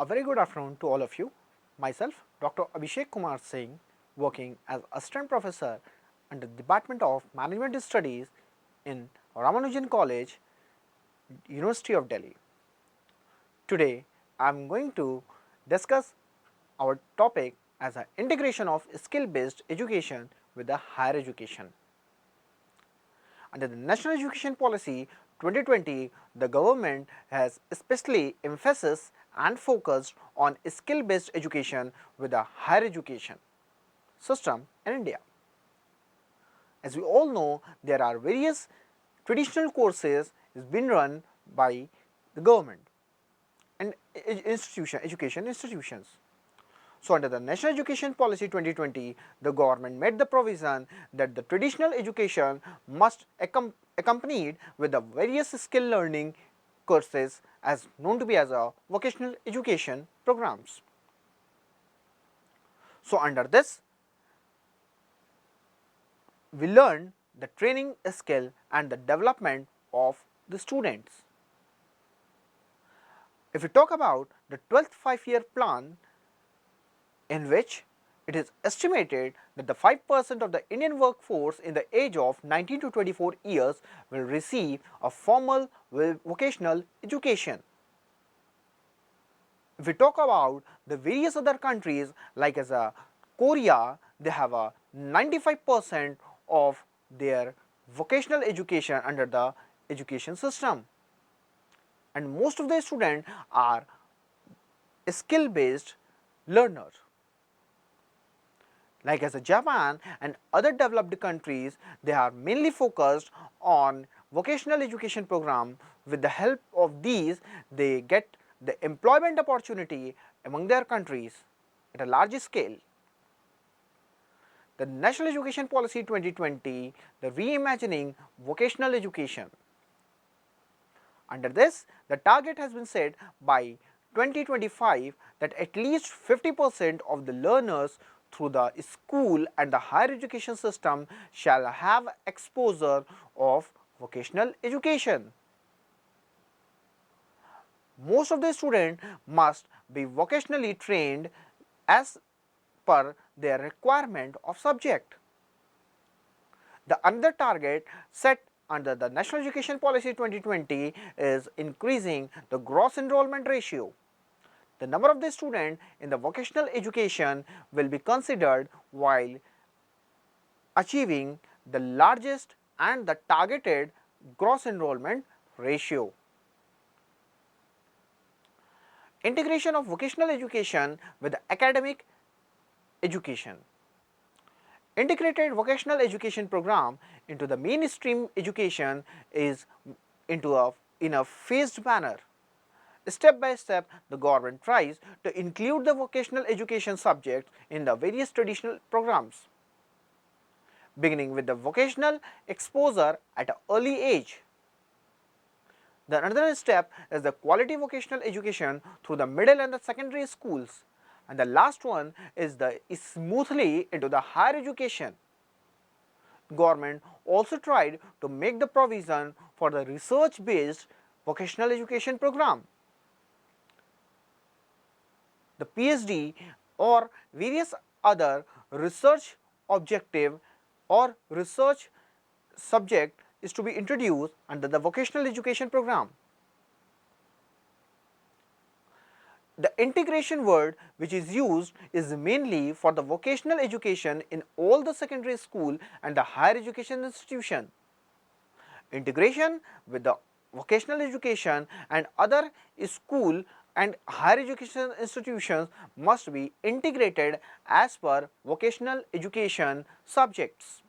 A very good afternoon to all of you. Myself, Dr. Abhishek Kumar Singh, working as Assistant Professor under the Department of Management Studies in Ramanujan College, University of Delhi. Today, I am going to discuss our topic as an integration of skill-based education with the higher education. Under the National Education Policy 2020, the government has especially emphasis and focused on skill-based education with a higher education system in India. As we all know, there are various traditional courses is being run by the government and education institutions. So, under the National Education Policy 2020, the government made the provision that the traditional education must accompanied with the various skill learning courses as known to be as a vocational education programs. So, under this, we learn the training skill and the development of the students. If we talk about the 12th 5-year plan, in which it is estimated that the 5% of the Indian workforce in the age of 19 to 24 years will receive a formal vocational education. If we talk about the various other countries like as a Korea, they have a 95% of their vocational education under the education system, and most of the students are skill based learners. Like as a Japan and other developed countries, they are mainly focused on vocational education program. With the help of these, they get the employment opportunity among their countries at a large scale. The National Education Policy 2020, the reimagining vocational education. Under this, the target has been set by 2025 that at least 50% of the learners through the school and the higher education system shall have exposure of vocational education. Most of the students must be vocationally trained as per their requirement of subject. The another target set under the National Education Policy 2020 is increasing the gross enrollment ratio. The number of the students in the vocational education will be considered while achieving the largest and the targeted gross enrollment ratio. Integration of vocational education with academic education. Integrated vocational education program into the mainstream education is in a phased manner. Step by step, the government tries to include the vocational education subjects in the various traditional programs, beginning with the vocational exposure at an early age. The another step is the quality vocational education through the middle and the secondary schools, and the last one is the smoothly into the higher education. Government also tried to make the provision for the research based vocational education program. The PhD or various other research objective or research subject is to be introduced under the vocational education program. The integration word which is used is mainly for the vocational education in all the secondary school and the higher education institution. Integration with the vocational education and other school and higher education institutions must be integrated as per vocational education subjects.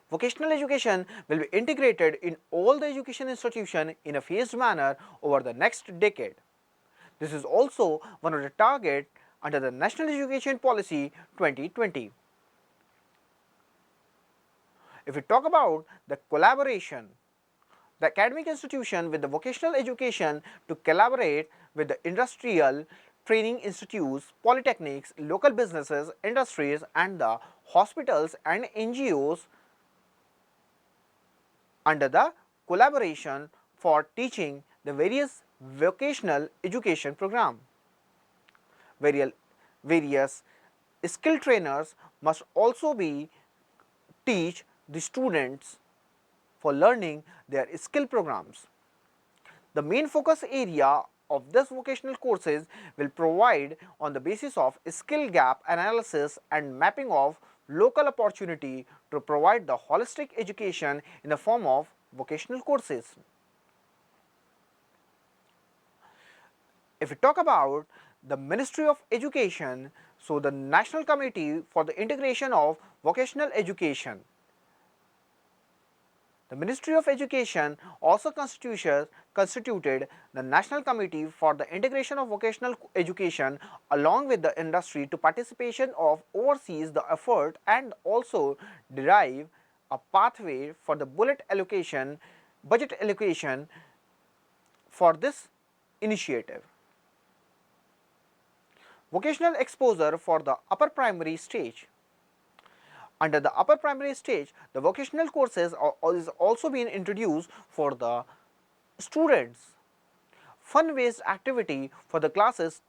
Vocational education will be integrated in all the education institutions in a phased manner over the next decade. This is also one of the targets under the National Education Policy 2020. If we talk about the collaboration, the academic institution with the vocational education to collaborate with the industrial training institutes, polytechnics, local businesses, industries and the hospitals and NGOs under the collaboration for teaching the various vocational education program. Various, various skill trainers must also be teach the students for learning their skill programs. The main focus area of this vocational courses will provide on the basis of skill gap analysis and mapping of local opportunity to provide the holistic education in the form of vocational courses. If we talk about the Ministry of Education, so the National Committee for the Integration of Vocational Education. The Ministry of Education also constituted the National Committee for the Integration of Vocational Education along with the industry to participation of oversees the effort and also derive a pathway for the budget allocation for this initiative. Vocational exposure for the upper primary stage. Under the upper primary stage, the vocational courses is also being introduced for the students. Fun-based activity for the classes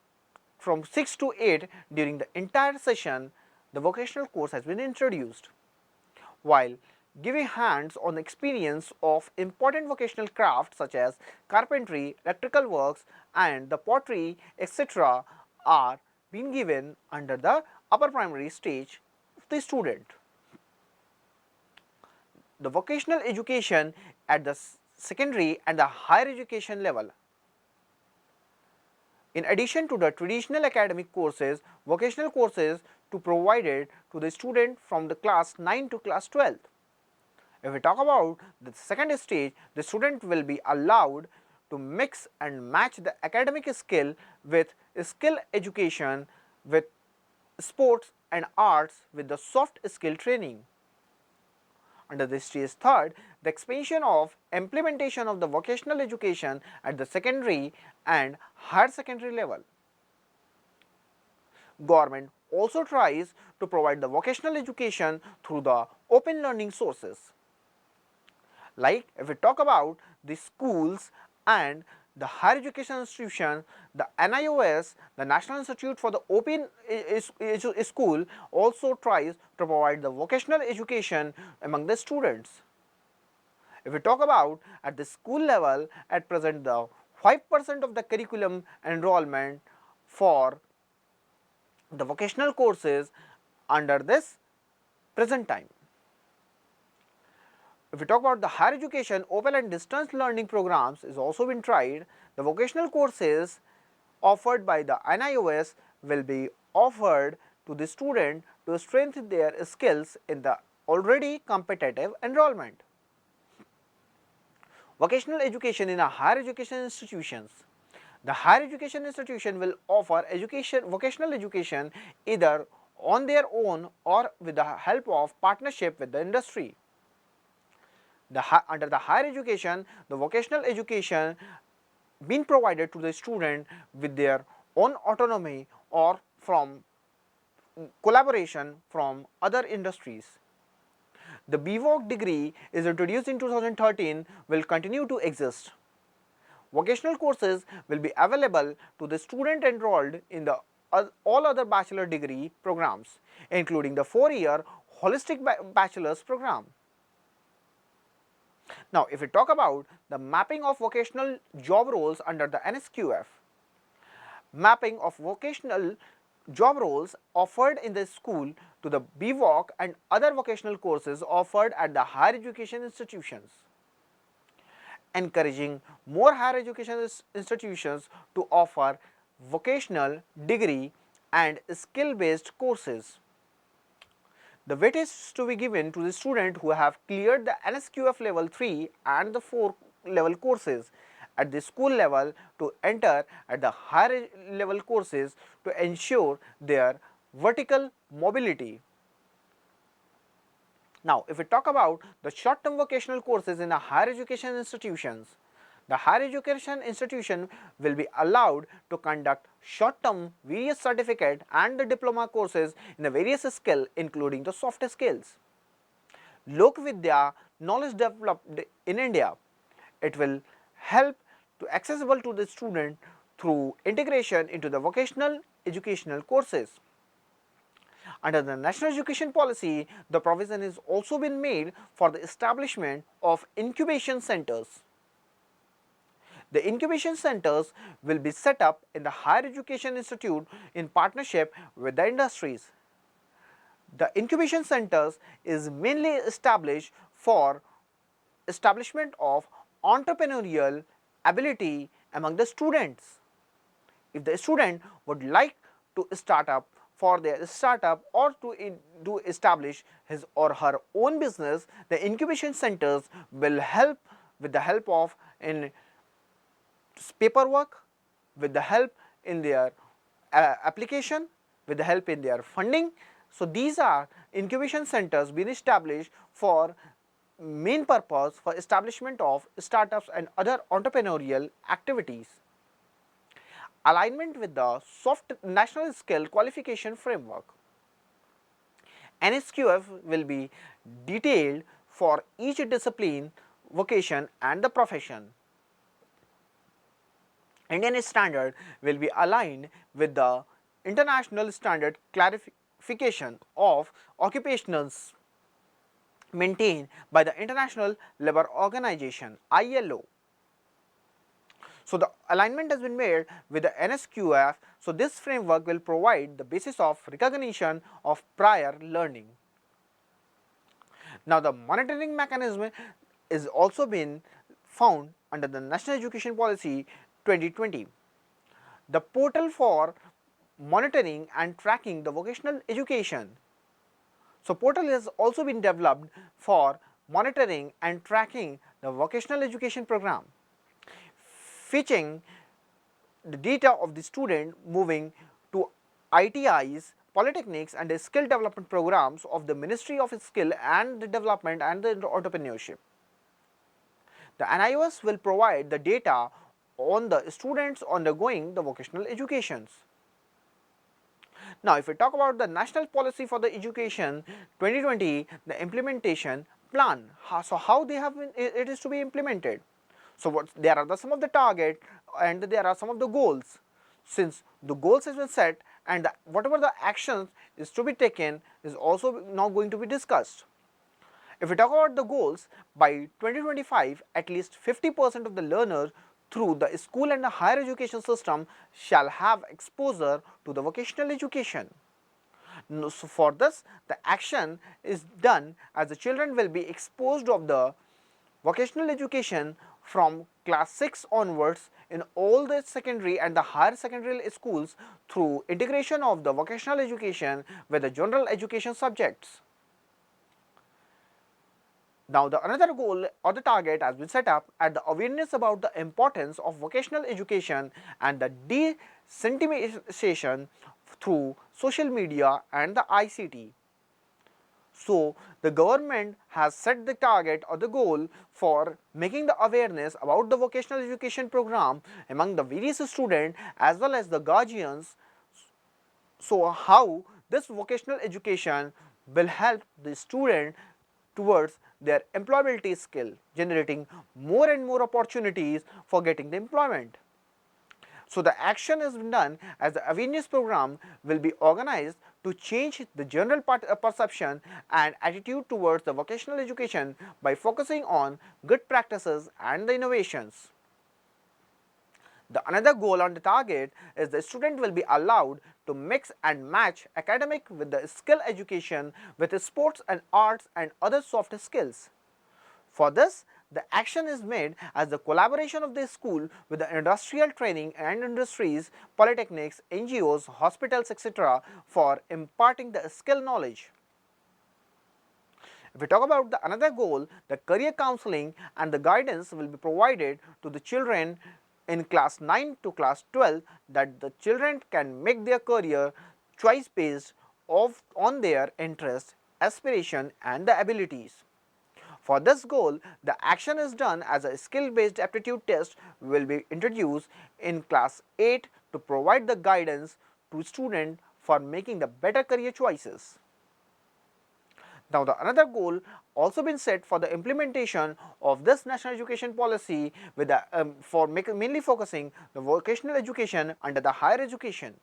from 6 to 8 during the entire session, the vocational course has been introduced. While giving hands-on experience of important vocational crafts such as carpentry, electrical works and the pottery etc. are being given under the upper primary stage of the student. The vocational education at the secondary and the higher education level. In addition to the traditional academic courses, vocational courses to provided to the student from the class 9 to class 12. If we talk about the second stage, the student will be allowed to mix and match the academic skill with skill education with sports and arts with the soft skill training. Under the stage third, the expansion of implementation of the vocational education at the secondary and higher secondary level. Government also tries to provide the vocational education through the open learning sources. Like if we talk about the schools and the higher education institution, the NIOS, the National Institute for the Open School also tries to provide the vocational education among the students. If we talk about at the school level, at present the 5% of the curriculum enrollment for the vocational courses under this present time. If we talk about the higher education, open and distance learning programs is also been tried. The vocational courses offered by the NIOS will be offered to the student to strengthen their skills in the already competitive enrollment. Vocational education in a higher education institutions. The higher education institution will offer vocational education either on their own or with the help of partnership with the industry. Under the higher education, the vocational education being provided to the student with their own autonomy or from collaboration from other industries. The BVOC degree is introduced in 2013 will continue to exist. Vocational courses will be available to the student enrolled in the all other bachelor degree programs, including the 4-year holistic bachelor's program. Now, if we talk about the mapping of vocational job roles under the NSQF, mapping of vocational job roles offered in the school to the BVOC and other vocational courses offered at the higher education institutions, encouraging more higher education institutions to offer vocational degree and skill-based courses. The weightage is to be given to the student who have cleared the NSQF level 3 and the 4 level courses at the school level to enter at the higher level courses to ensure their vertical mobility. Now, if we talk about the short-term vocational courses in the higher education institutions, the higher education institution will be allowed to conduct short-term various certificate and the diploma courses in the various skills including the soft skills. Lok Vidya knowledge developed in India. It will help to accessible to the student through integration into the vocational educational courses. Under the National Education Policy, the provision is also been made for the establishment of incubation centers. The incubation centers will be set up in the higher education institute in partnership with the industries. The incubation centers is mainly established for establishment of entrepreneurial ability among the students. If the student would like to start up for their startup or to establish his or her own business, the incubation centers will help with the help of in paperwork, with the help in their application, with the help in their funding. So these are incubation centers being established for main purpose for establishment of startups and other entrepreneurial activities. Alignment with the soft national skill qualification framework. NSQF will be detailed for each discipline, vocation and the profession. Indian standard will be aligned with the international standard clarification of occupationals maintained by the International Labour Organization ILO. So the alignment has been made with the NSQF. So this framework will provide the basis of recognition of prior learning. Now the monitoring mechanism is also been found under the National Education Policy 2020. The portal for monitoring and tracking the vocational education. So portal has also been developed for monitoring and tracking the vocational education program, fetching the data of the student moving to ITIs, polytechnics and the skill development programs of the Ministry of Skill and the Development and the Entrepreneurship. The NIOS will provide the data on the students undergoing the vocational educations. Now, if we talk about the National Policy for the Education 2020, the implementation plan, so how they have been, it is to be implemented. So there are some of the target and there are some of the goals. Since the goals has been set and whatever the actions is to be taken is also now going to be discussed. If we talk about the goals, by 2025 at least 50% of the learners through the school and the higher education system shall have exposure to the vocational education. So for this, the action is done as the children will be exposed of the vocational education from class 6 onwards in all the secondary and the higher secondary schools through integration of the vocational education with the general education subjects. Now, the another goal or the target has been set up at the awareness about the importance of vocational education and the desensitization through social media and the ICT. So, the government has set the target or the goal for making the awareness about the vocational education program among the various students as well as the guardians. So, how this vocational education will help the student towards their employability skill, generating more and more opportunities for getting the employment. So the action is done as the awareness program will be organized to change the general perception and attitude towards the vocational education by focusing on good practices and the innovations. The another goal on the target is the student will be allowed to mix and match academic with the skill education with the sports and arts and other soft skills. For this, the action is made as the collaboration of the school with the industrial training and industries, polytechnics, NGOs, hospitals, etc. for imparting the skill knowledge. If we talk about the another goal, the career counseling and the guidance will be provided to the children in class 9 to class 12 that the children can make their career choice based on their interest, aspiration and the abilities. For this goal, the action is done as a skill-based aptitude test will be introduced in class 8 to provide the guidance to students for making the better career choices. Now, the another goal also been set for the implementation of this national education policy with the, mainly focusing the vocational education under the higher education.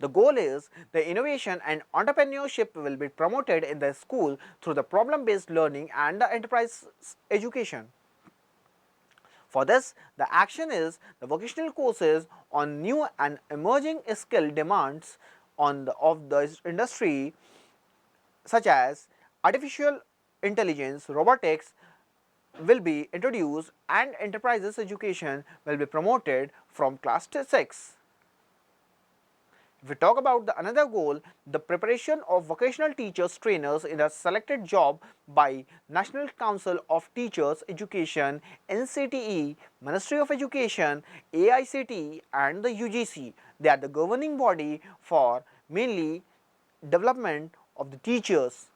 The goal is the innovation and entrepreneurship will be promoted in the school through the problem-based learning and the enterprise education. For this, the action is the vocational courses on new and emerging skill demands of the industry, such as artificial intelligence, robotics will be introduced, and enterprises education will be promoted from class 6. If we talk about the another goal, the preparation of vocational teachers trainers in a selected job by National Council of Teachers Education, NCTE, Ministry of Education, AICTE and the UGC. They are the governing body for mainly development of the teachers.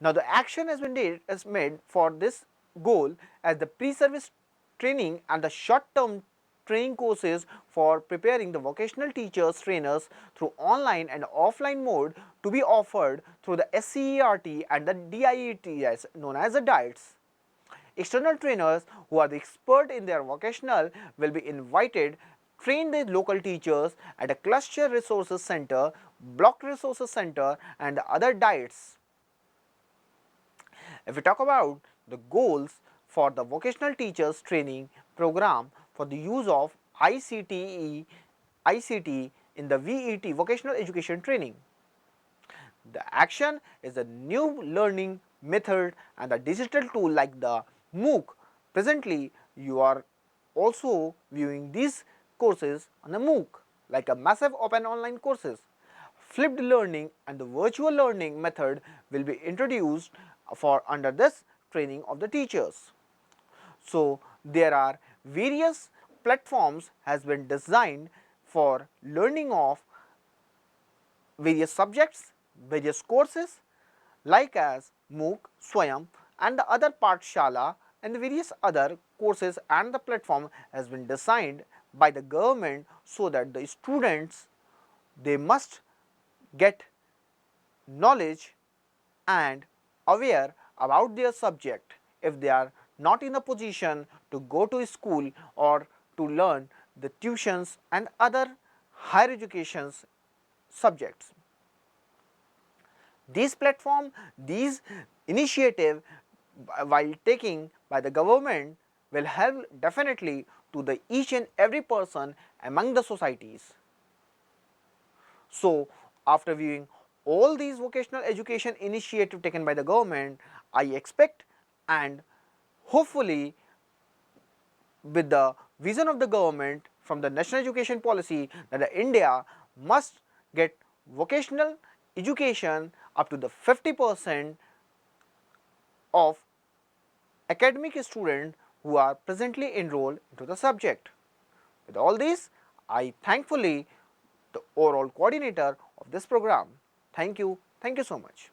Now, the action has been made for this goal as the pre-service training and the short-term training courses for preparing the vocational teachers trainers through online and offline mode to be offered through the SCERT and the DIETS known as the DIETS. External trainers who are the expert in their vocational will be invited train the local teachers at a cluster resources center, block resources center and the other DIETS. If we talk about the goals for the vocational teachers training program for the use of ICT in the VET vocational education training. The action is a new learning method and a digital tool like the MOOC. Presently, you are also viewing these courses on a MOOC like a massive open online courses. Flipped learning and the virtual learning method will be introduced for under this training of the teachers. So, there are various platforms has been designed for learning of various subjects, various courses like as MOOC, Swayam and the other Pathshala and the various other courses, and the platform has been designed by the government so that the students they must get knowledge and aware about their subject if they are not in a position to go to school or to learn the tuitions and other higher educations subjects. These platform, these initiative while taking by the government will help definitely to the each and every person among the societies. So, after viewing all these vocational education initiative taken by the government, I expect and hopefully with the vision of the government from the national education policy that India must get vocational education up to the 50% of academic students who are presently enrolled into the subject. With all this, I thankfully the overall coordinator of this program. Thank you so much.